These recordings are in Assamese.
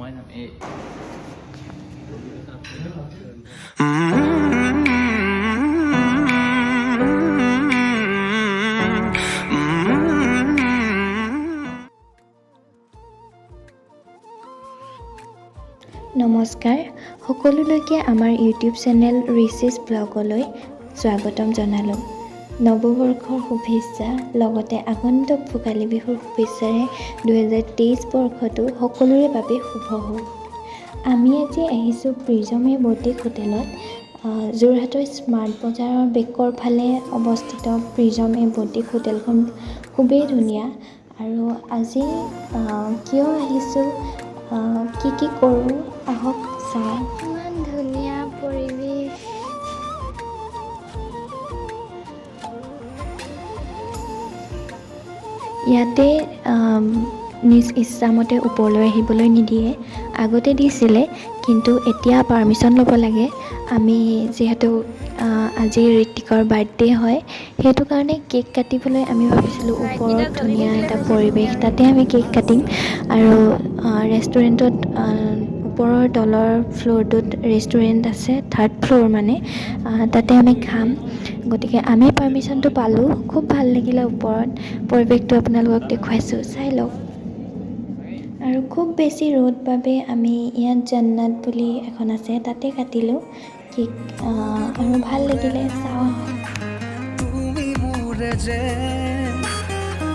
সময় নাম এই নমস্কাৰ সকলোলৈকে আমাৰ ইউটিউব চেনেল ৰিচিছ ব্লগলৈ স্বাগতম জনালোঁ। নৱবৰ্ষৰ শুভেচ্ছা লগতে আগন্তুক ভোগালী বিহুৰ শুভেচ্ছাৰে 2023 বৰ্ষটো সকলোৰে বাবে শুভ হওক। আমি আজি আহিছোঁ প্ৰিজমে বুটিক হোটেলত। যোৰহাটৰ স্মাৰ্ট বজাৰৰ বেকৰ ফালে অৱস্থিত প্ৰিজমে বুটিক হোটেলখন খুবেই ধুনীয়া। আৰু আজি কিয় আহিছোঁ, কি কৰোঁ আহক চাওঁ। ইমান ধুনীয়া পৰিৱেশ। ইয়াতে নিজ ইচ্ছামতে ওপৰলৈ আহিবলৈ নিদিয়ে। আগতে দিছিলে কিন্তু এতিয়া পাৰ্মিশ্যন ল'ব লাগে। আমি যিহেতু আজি ঋতিকৰ বাৰ্থডে হয়, সেইটো কাৰণে কেক কাটিবলৈ আমি ভাবিছিলোঁ ওপৰত ধুনীয়া এটা পৰিৱেশ, তাতে আমি কেক কাটিম। আৰু ৰেষ্টুৰেণ্টত ওপৰৰ তলৰ ফ্ল'ৰটোত ৰেষ্টুৰেণ্ট আছে, 3rd ফ্ল'ৰ মানে, তাতে আমি খাম। গতিকে আমি পাৰ্মিশ্যনটো পালোঁ, খুব ভাল লাগিলে। ওপৰত পৰিৱেশটো আপোনালোকক দেখুৱাইছোঁ, চাই লওক। আৰু খুব বেছি ৰ'দ বাবে আমি ইয়াত জান্নাত বুলি এখন আছে, তাতে কাটিলোঁ কেক। আৰু ভাল লাগিলে, চাওঁ। তুমি মোৰে যে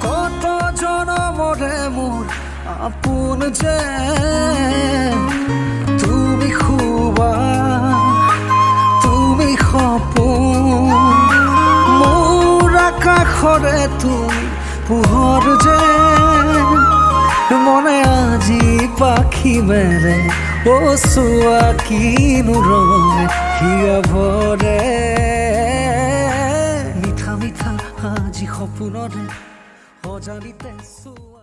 কত জনমৰে মোৰ আপোন যে, তুমি খুবা তুমি সপোন মোৰ আকাশৰে তুমি পোহৰ যে, মনে আজি পাখি মেলে ও চোৱা কিনো ৰঙে হিয়া ভৰে, মিঠা মিঠা আজি সপোনৰে অজানিতে চোৱা।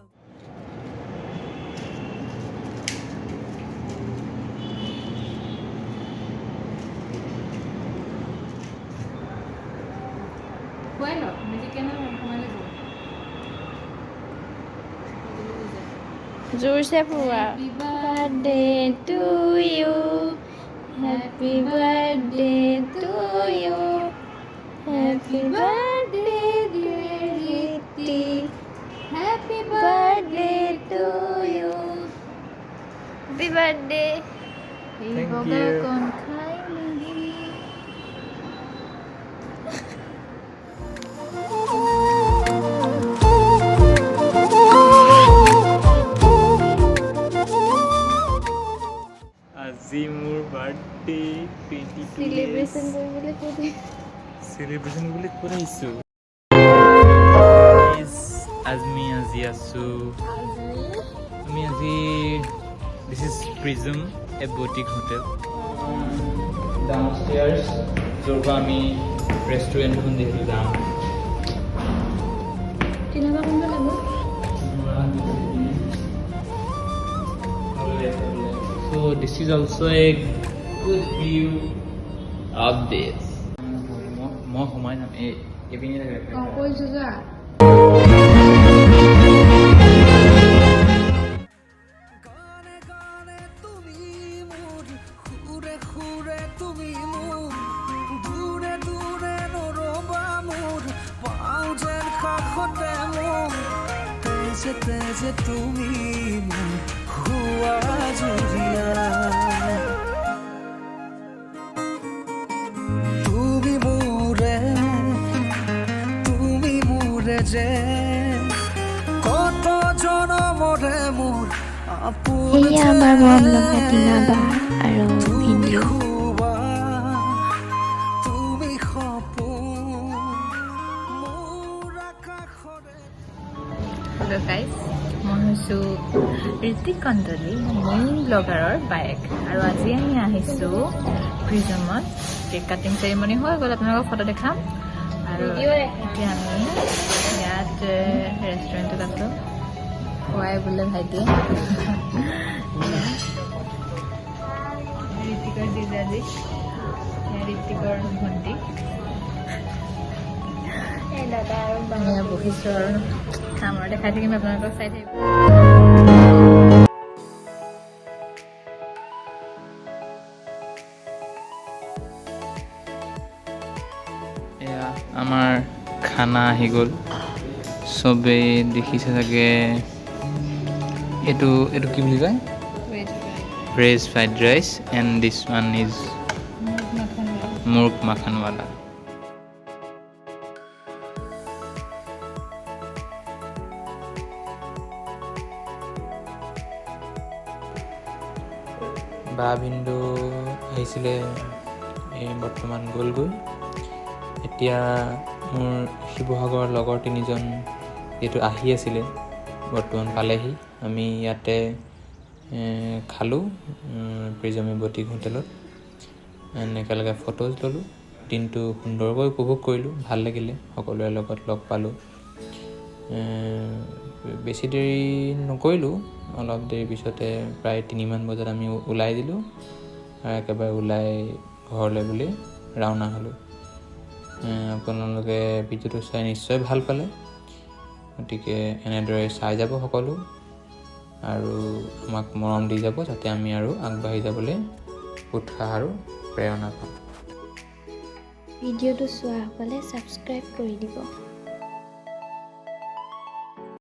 Bueno, me di que no me pongo জোৰছে পোৱা। Happy birthday to you, happy birthday to you, happy birthday dear Riti, happy birthday to you, happy birthday. Thank you. Con khai nahi. আজি মোৰ বাৰ্থডে 22 Celebration কৰিবলৈ ক'তে সেলিব্রেশন বুলি কৈ আহিছোঁ। আমি আজি আছোঁ, আমি আজি this is Prism a boutique hotel downstairs, য'ৰ পৰা আমি ৰেষ্টুৰেণ্টখন যিহেতু যাম। কেনেকুৱা কোনটো লাগিব? So this is also a good view of this. More humane nam e bini lage. Koi juga. গানে গানে তুমি মোৰ খুৰে খুৰে তুমি মোৰ, দূৰে দূৰে নৰবা মোৰ পাওঁ যেন কাষতে মোৰ, তেজে তেজে তুমি মোৰ হোৱা জুৰিয়া, তুমি মোৰে যে কত জনমৰে মোৰ আপোন এয়া আমাৰ মৰম লগা টিনা বা আৰু ভিন্দিও। তুমি সপোন মোৰ আকাশৰে। Hello guys, মই হৈছোঁ ঋতিক কন্দলি, মেইন ব্লগাৰৰ বায়েক। আৰু আজি আমি আহিছোঁ প্ৰিজমত। কেক কাটিং চেৰিমনি হৈ গ'ল, আপোনালোকক ফটো দেখাম। আৰু এতিয়া আমি ইয়াত ৰেষ্টুৰেণ্টত আছোঁ, খুৱাই বোলে ভাইটিয়ে। ঋতিকৰ দিজাজি, ঋতিকৰ ভণ্টি। বহিছোঁ আৰু খাম আৰু দেখাই থাকিম, আপোনালোকক চাই থাকিব। এয়া আমাৰ খানা আহি গ'ল চবেই দেখিছে চাগে এইটো কি বুলি কয় veg fried rice and this one is murgh makhanwala বা ভিনদেউ আহিছিলে এই বৰ্তমান গ'লগৈ এতিয়া মোৰ শিৱসাগৰৰ লগৰ তিনিজন যিহেতু আহি আছিলে বৰ্তমান পালেহি আমি ইয়াতে খালোঁ প্ৰিজম বুটিক হোটেলত একেলগে ফটোজ ল'লোঁ দিনটো সুন্দৰকৈ উপভোগ কৰিলোঁ ভাল লাগিলে সকলোৰে লগত লগ পালোঁ বেছি দেৰি নকৰিলোঁ অলপ দেৰি পিছতে প্ৰায় 3মান বজাত আমি ওলাই দিলোঁ আৰু একেবাৰে ওলাই ঘৰলৈ বুলি ৰাওনা হ'লোঁ আপোনালোকে ভিডিঅ'টো চাই নিশ্চয় ভাল পালে গতিকে এনেদৰে চাই যাব সকলো আৰু আমাক মৰম দি যাব যাতে আমি আৰু আগবাঢ়ি যাবলৈ উৎসাহ আৰু প্ৰেৰণা পাওঁ ভিডিঅ'টো চোৱাসকলে ছাবস্ক্ৰাইব কৰি দিব